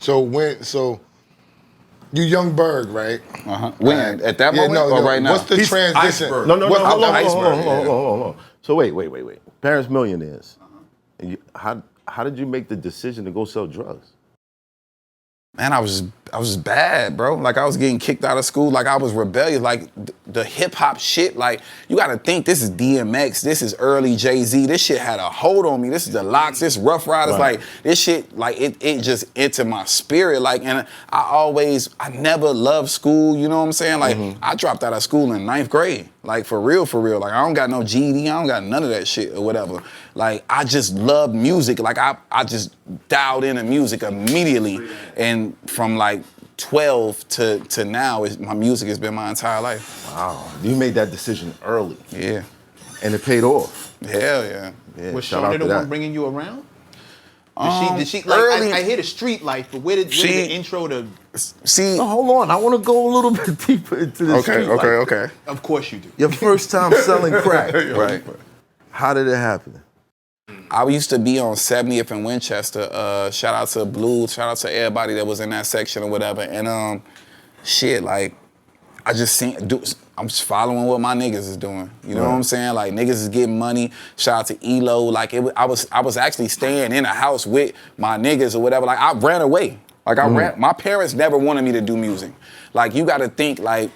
So you young Berg, right? When? At that moment or right now? What's the transition? Iceberg. No, hold on. So wait. Parents millionaires. And how did you make the decision to go sell drugs? Man, I was bad, bro. Like, I was getting kicked out of school. Like, I was rebellious. Like, the hip-hop shit, like, you gotta think this is DMX. This is early Jay-Z. This shit had a hold on me. This is the Locks. This Rough Riders. Right. Like, this shit, like, it just entered my spirit. Like, and I never loved school, you know what I'm saying? Like, I dropped out of school in 9th grade. Like, for real. Like, I don't got no GED. I don't got none of that shit or whatever. Like, I just love music. Like, I just dialed into music immediately. And from, like, 12 to now, my music has been my entire life. Wow. You made that decision early. Yeah. And it paid off. Hell yeah. Was Shawnee the one bringing you around? Did she like, early, I hear the street life, but where did the intro to... See... No, hold on. I want to go a little bit deeper into the street life. Okay. Of course you do. Your first time selling crack. Right. How did it happen? I used to be on 70th and Winchester. Shout out to Blue. Shout out to everybody that was in that section or whatever. And shit, like, I just I'm just following what my niggas is doing. You know what I'm saying? Like, niggas is getting money. Shout out to ELO. Like, I was actually staying in a house with my niggas or whatever. Like, I ran away. Like, my parents never wanted me to do music. Like, you gotta think, like,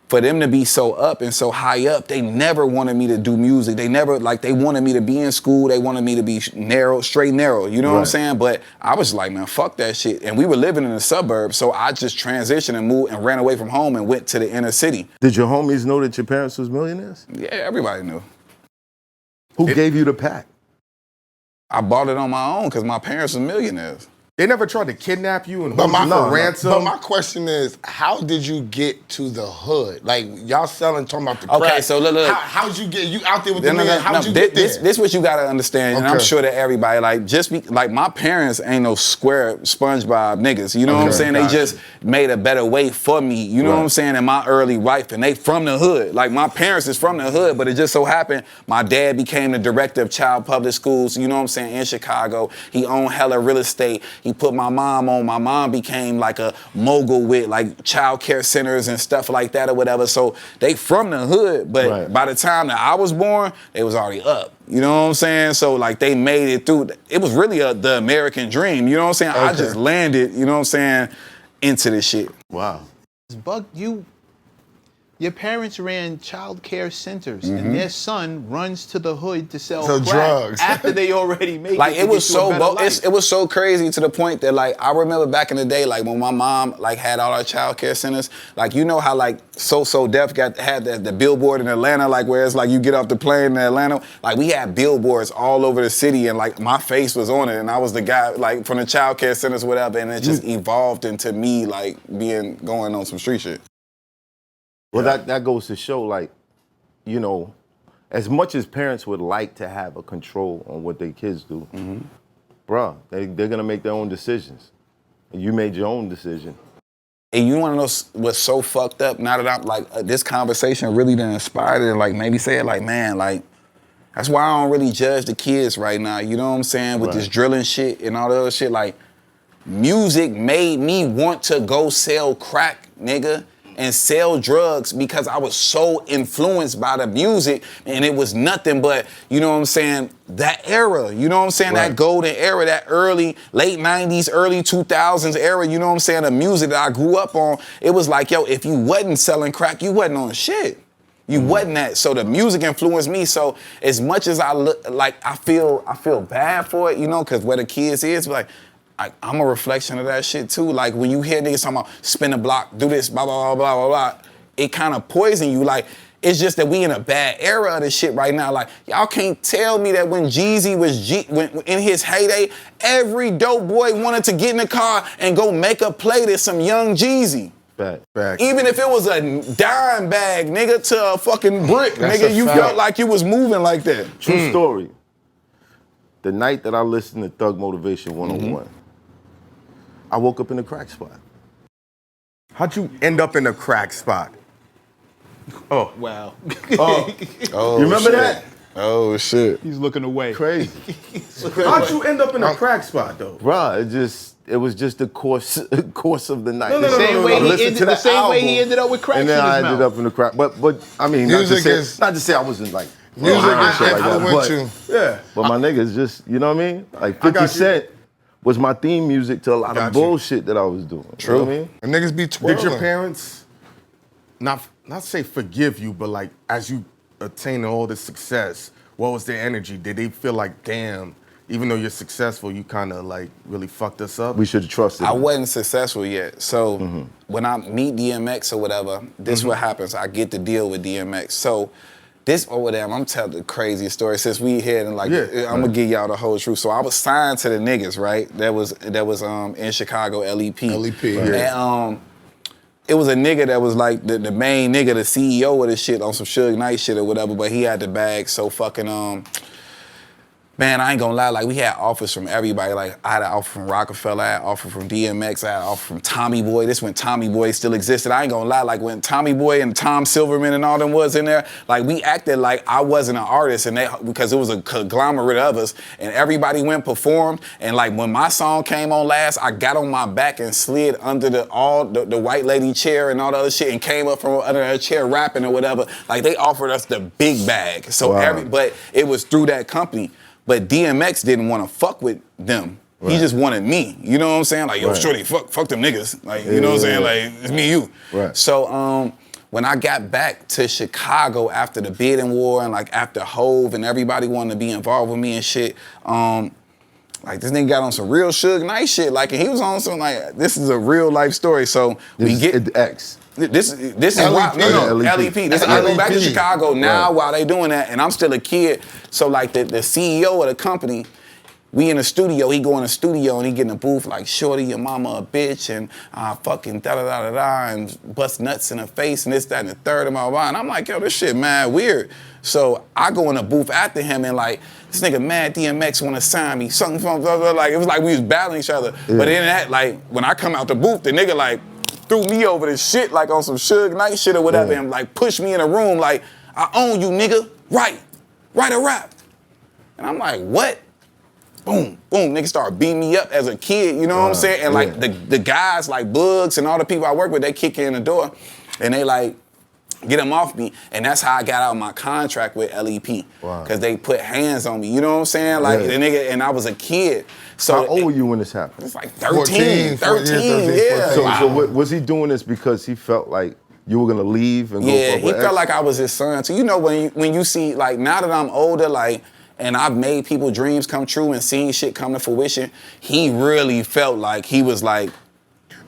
for them to be so up and so high up, they never wanted me to do music. They never, like, they wanted me to be in school. They wanted me to be straight narrow. You know what I'm saying? But I was like, man, fuck that shit. And we were living in the suburbs, so I just transitioned and moved and ran away from home and went to the inner city. Did your homies know that your parents was millionaires? Yeah, everybody knew. Who gave you the pack? I bought it on my own because my parents were millionaires. They never tried to kidnap you and hold you for ransom. But my question is, how did you get to the hood? Like, y'all selling, talking about the crack. Okay, so look. How'd you get, you out there with the man, how'd you get there? This what you gotta understand, and I'm sure that everybody, like, my parents ain't no square SpongeBob niggas, you know what I'm saying? They just made a better way for me, you know what I'm saying, in my early life, and they from the hood. Like, my parents is from the hood, but it just so happened my dad became the director of child public schools, you know what I'm saying, in Chicago. He owned hella real estate. He put my mom on. My mom became like a mogul with like child care centers and stuff like that or whatever. So they from the hood, but by the time that I was born, they was already up. You know what I'm saying? So like they made it through. It was really the American dream. You know what I'm saying? I just landed, you know what I'm saying, into this shit. Wow. Bug, your parents ran child care centers, and their son runs to the hood to sell crack drugs after they already made like it. It was so crazy to the point that like I remember back in the day, like when my mom like had all our child care centers, like you know how like So Def had the billboard in Atlanta, like where it's like you get off the plane in Atlanta, like we had billboards all over the city, and like my face was on it, and I was the guy like from the child care centers, whatever, and it just evolved into me like going on some street shit. Well, that goes to show, like, you know, as much as parents would like to have a control on what their kids do, bruh, they're going to make their own decisions. And you made your own decision. And you want to know what's so fucked up? Now that I'm, like, this conversation really done inspired it and, like, maybe say it, like, man, like, that's why I don't really judge the kids right now, you know what I'm saying? With this drilling shit and all the other shit, like, music made me want to go sell crack, nigga, and sell drugs because I was so influenced by the music, and it was nothing but, you know what I'm saying, that era, you know what I'm saying, that golden era, that late 90s, early 2000s era, you know what I'm saying, the music that I grew up on. It was like, yo, if you wasn't selling crack, you wasn't on shit. You wasn't that. So the music influenced me. So as much as I look, like, I feel bad for it, you know, because where the kids is, like, I'm a reflection of that shit too. Like when you hear niggas talking about spin the block, do this, blah, blah, blah, blah, blah, blah, it kind of poison you. Like, it's just that we in a bad era of this shit right now. Like, y'all can't tell me that when Jeezy was in his heyday, every dope boy wanted to get in the car and go make a play to some young Jeezy. Back. Even if it was a dime bag, nigga, to a fucking brick, nigga, you felt like you was moving like that. True story. The night that I listened to Thug Motivation 101, I woke up in a crack spot. How'd you end up in a crack spot? Oh. Wow. You remember that? Oh, shit. He's looking away. Crazy. How'd you end up in a crack spot, though? Bruh, it was just the course of the night. The same way he ended up with cracks and then in his I ended mouth. up in the crack. But I mean, not to say I wasn't like music is shit like that, influential. Yeah. but my niggas just, you know what I mean? Like 50 Cent was my theme music to a lot of bullshit that I was doing. True. You know what I mean? And niggas be twirling. Did your parents not say forgive you, but like as you attain all this success, what was their energy? Did they feel like, damn, even though you're successful, you kind of like really fucked us up? We should have trusted I him. wasn't successful yet. So when I meet DMX or whatever, this what happens. I get to deal with DMX. So this over there, I'm telling the craziest story since we here and like I'm gonna give y'all the whole truth. So I was signed to the niggas, right? That was in Chicago, LEP. LEP, And it was a nigga that was like the main nigga, the CEO of the shit on some Suge Knight shit or whatever, but he had the bag so fucking man, I ain't gonna lie, like we had offers from everybody. Like I had an offer from Rockefeller, I had an offer from DMX, I had an offer from Tommy Boy. This when Tommy Boy still existed. I ain't gonna lie, like when Tommy Boy and Tom Silverman and all them was in there, like we acted like I wasn't an artist and because it was a conglomerate of us and everybody went performed and like when my song came on last, I got on my back and slid under the white lady chair and all the other shit and came up from under her chair rapping or whatever. Like they offered us the big bag. So but it was through that company. But DMX didn't want to fuck with them. Right. He just wanted me. You know what I'm saying? Like, yo, shorty, fuck them niggas. Like, you know what I'm saying? Like, it's me and you. Right. So when I got back to Chicago after the bidding war and like after Hove and everybody wanted to be involved with me and shit, like this nigga got on some real Suge Knight shit. Like, and he was on some like, this is a real life story. So we get X. This is why LEP. This I go back to Chicago now while they doing that, and I'm still a kid. So like the CEO of the company, we in the studio. He go in the studio and he get in the booth like, "Shorty, your mama a bitch," and fucking da da da da da, and bust nuts in her face and this, that, and the third of my mind. And I'm like, yo, this shit mad weird. So I go in the booth after him and like, this nigga mad DMX want to sign me. Something from blah, blah, like it was like we was battling each other. Yeah. But then that like when I come out the booth, the nigga like threw me over the shit like on some Suge Knight shit or whatever and like pushed me in a room like, I own you, nigga. Write a rap. And I'm like, what? Boom, boom, nigga started beating me up as a kid, you know what I'm saying? And like the guys like Bugs and all the people I work with, they kick in the door and they like, get him off me. And that's how I got out of my contract with LEP. Cause they put hands on me, you know what I'm saying? Like the nigga, and I was a kid. So how old were you when this happened? It's like 13, yeah. So was he doing this because he felt like you were gonna leave and go fuck with he felt like I was his son. So you know when you see, like now that I'm older, like, and I've made people's dreams come true and seen shit come to fruition, he really felt like he was like,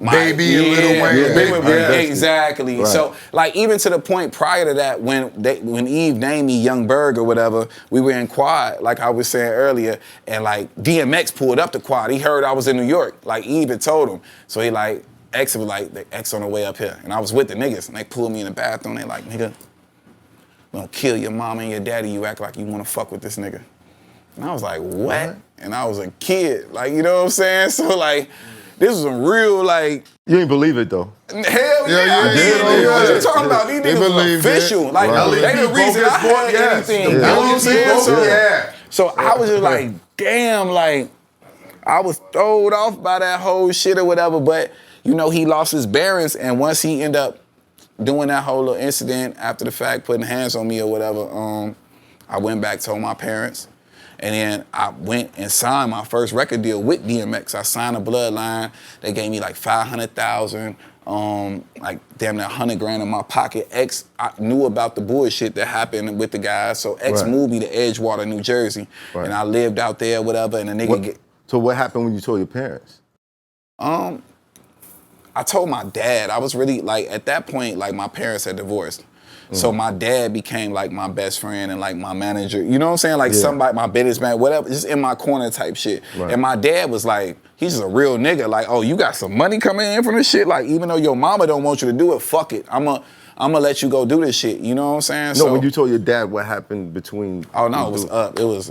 Baby and Lil Wayne. Exactly. Right. So, like, even to the point prior to that, when Eve named me Young Berg or whatever, we were in quad, like I was saying earlier, and like DMX pulled up the quad. He heard I was in New York, like Eve had told him. So he like, X was like, the X on the way up here. And I was with the niggas, and they pulled me in the bathroom. They like, nigga, we gonna kill your mama and your daddy. You act like you wanna fuck with this nigga. And I was like, what? And I was a kid, like, you know what I'm saying? So like, this was some real, like... You didn't believe it, though. Hell yeah, I did. What you talking about? These niggas was official. It. Like, they the reason I had anything. You know what I'm saying? So I was just like, damn, like, I was thrown off by that whole shit or whatever, but, you know, he lost his bearings, and once he ended up doing that whole little incident after the fact, putting hands on me or whatever, I went back, told my parents, and then I went and signed my first record deal with DMX. I signed a Bloodline. They gave me like $500,000, like damn near $100,000 in my pocket. X, I knew about the bullshit that happened with the guys, so X moved me to Edgewater, New Jersey, and I lived out there, whatever. And the nigga So what happened when you told your parents? I told my dad. I was really like at that point, like my parents had divorced. So my dad became like my best friend and like my manager. You know what I'm saying? Like somebody, my business man, whatever, just in my corner type shit. And my dad was like, he's just a real nigga. Like, oh, you got some money coming in from this shit? Like, even though your mama don't want you to do it, fuck it. I'm gonna let you go do this shit. You know what I'm saying? No, so, when you told your dad what happened between... Oh no, it was up. It was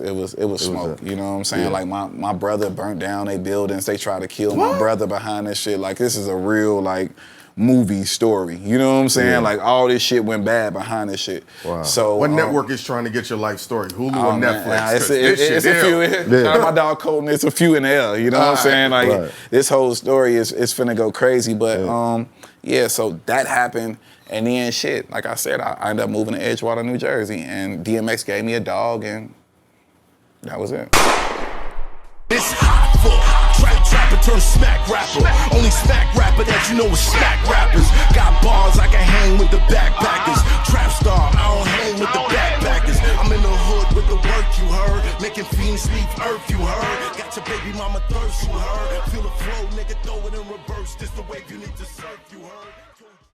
smoke. You know what I'm saying? Yeah. Like my brother burnt down their buildings. They tried to kill my brother behind this shit. Like this is a real like movie story. You know what I'm saying? Like all this shit went bad behind this shit. Wow. So What network is trying to get your life story? Hulu or man, Netflix? nah, it's 'Cause this shit a few. ill. Shout out my dog Colton. It's a few in the air. You know what I'm saying? Like this whole story is finna go crazy. But yeah, so that happened. And then shit, like I said, I ended up moving to Edgewater, New Jersey, and DMX gave me a dog, and that was it. It's hot for trapper turn smack rapper. Only smack rapper that you know is smack rappers. Got bars I can hang with the backpackers. Trap star, I don't hang with the backpackers. I'm in the hood with the work you heard. Making fiends leave earth you heard. Got your baby mama thirst you heard. Feel the flow, nigga, throw it in reverse. This the wave you need to surf you heard.